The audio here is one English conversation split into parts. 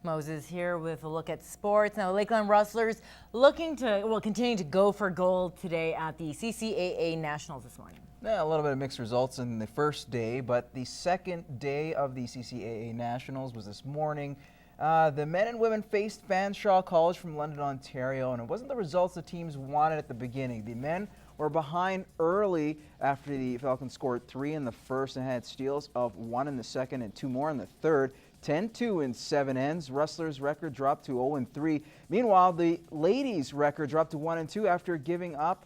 Moses here with a look at sports. Now, Lakeland Rustlers looking to, continue to go for gold today at the CCAA Nationals this morning. Yeah, a little bit of mixed results in the first day, but the second day of the CCAA Nationals was this morning. The men and women faced Fanshawe College from London, Ontario, and it wasn't the results the teams wanted at the beginning. The men were behind early after the Falcons scored 3 in the first and had steals of 1 in the second and 2 more in the third. 10-2 in 7 ends. Rustlers' record dropped to 0-3. Meanwhile, the ladies' record dropped to 1-2 after giving up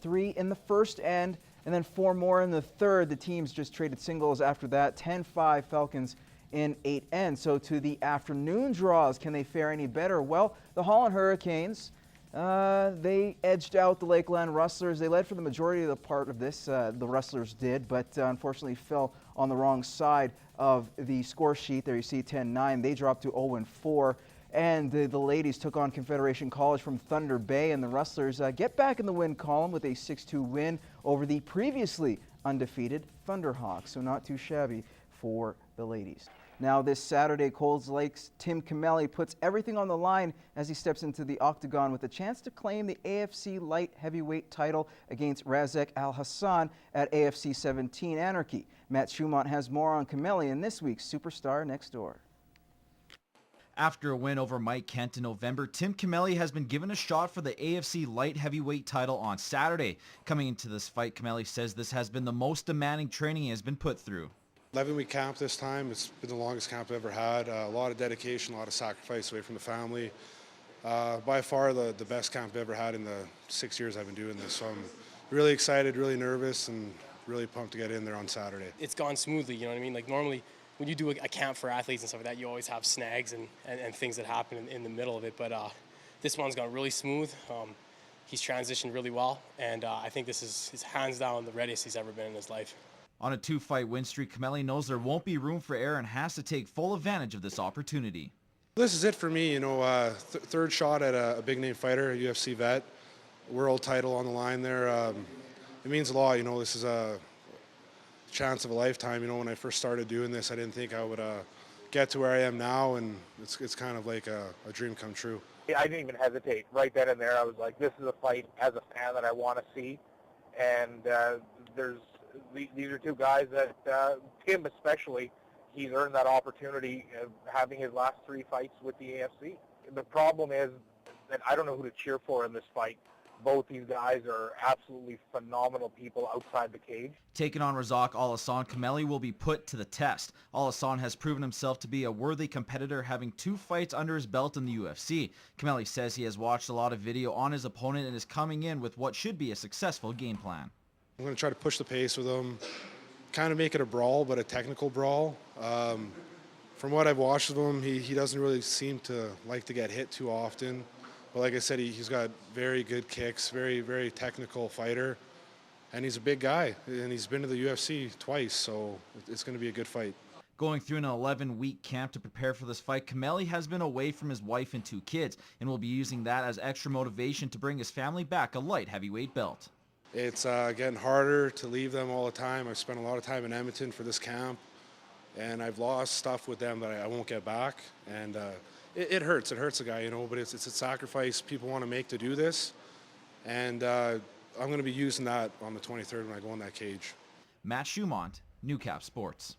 3 in the first end and then 4 more in the third. The teams just traded singles after that. 10-5 Falcons in 8 ends. So to the afternoon draws, can they fare any better? Well, the Holland Hurricanes, they edged out the Lakeland Rustlers. They led for the majority of the part of this, the Rustlers did, but unfortunately fell on the wrong side of the score sheet. There you see 10-9. They dropped to 0-4. And the ladies took on Confederation College from Thunder Bay, and the Rustlers get back in the win column with a 6-2 win over the previously undefeated Thunderhawks. So not too shabby for the ladies. Now this Saturday, Coles Lake's Tim Camelli puts everything on the line as he steps into the octagon with a chance to claim the AFC light heavyweight title against Razek Al Hassan at AFC 17 Anarchy. Matt Schumont has more on Camelli in this week's Superstar Next Door. After a win over Mike Kent in November, Tim Camelli has been given a shot for the AFC light heavyweight title on Saturday. Coming into this fight, Camelli says this has been the most demanding training he has been put through. 11-week camp this time. It's been the longest camp I've ever had. A lot of dedication, a lot of sacrifice away from the family. By far the best camp I've ever had in the 6 years I've been doing this. So I'm really excited, really nervous, and really pumped to get in there on Saturday. It's gone smoothly, you know what I mean? Like normally when you do a camp for athletes and stuff like that, you always have snags and things that happen in the middle of it. But this one's gone really smooth. He's transitioned really well, and I think this is hands down the readiest he's ever been in his life. On a 2-fight win streak, Camelli knows there won't be room for error and has to take full advantage of this opportunity. This is it for me, you know, third shot at a big name fighter, a UFC vet, world title on the line there. It means a lot, you know. This is a chance of a lifetime. You know, when I first started doing this, I didn't think I would get to where I am now, and it's kind of like a dream come true. I didn't even hesitate. Right then and there, I was like, this is a fight as a fan that I want to see, and these are two guys that, Tim especially, he's earned that opportunity of having his last 3 fights with the AFC. The problem is that I don't know who to cheer for in this fight. Both these guys are absolutely phenomenal people outside the cage. Taking on Razak Al Hassan, Camelli will be put to the test. Al Hassan has proven himself to be a worthy competitor, having 2 fights under his belt in the UFC. Camelli says he has watched a lot of video on his opponent and is coming in with what should be a successful game plan. I'm going to try to push the pace with him, kind of make it a brawl, but a technical brawl. From what I've watched of him, he doesn't really seem to like to get hit too often. But like I said, he's got very good kicks, very, very technical fighter. And he's a big guy, and he's been to the UFC twice, so it's going to be a good fight. Going through an 11-week camp to prepare for this fight, Camelli has been away from his wife and 2 kids and will be using that as extra motivation to bring his family back a light heavyweight belt. It's getting harder to leave them all the time. I've spent a lot of time in Edmonton for this camp, and I've lost stuff with them that I won't get back. And it hurts. It hurts a guy, you know, but it's a sacrifice people want to make to do this. And I'm going to be using that on the 23rd when I go in that cage. Matt Schumont, Newcap Sports.